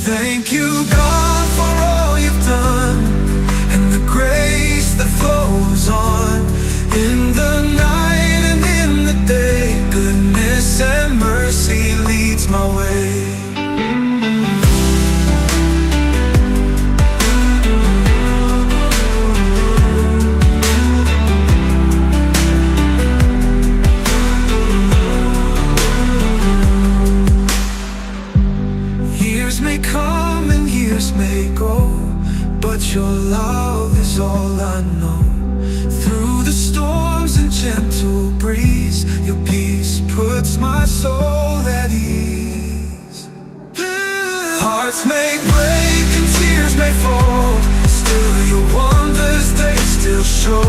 Thank you, God, for all you've done, and the grace that flows on. In the night and in the day, goodness and mercy leads my way. Years may come and years may go, but your love is all I know. Through the storms and gentle breeze, your peace puts my soul at ease. Hearts may break and tears may fall, still your wonders they still show.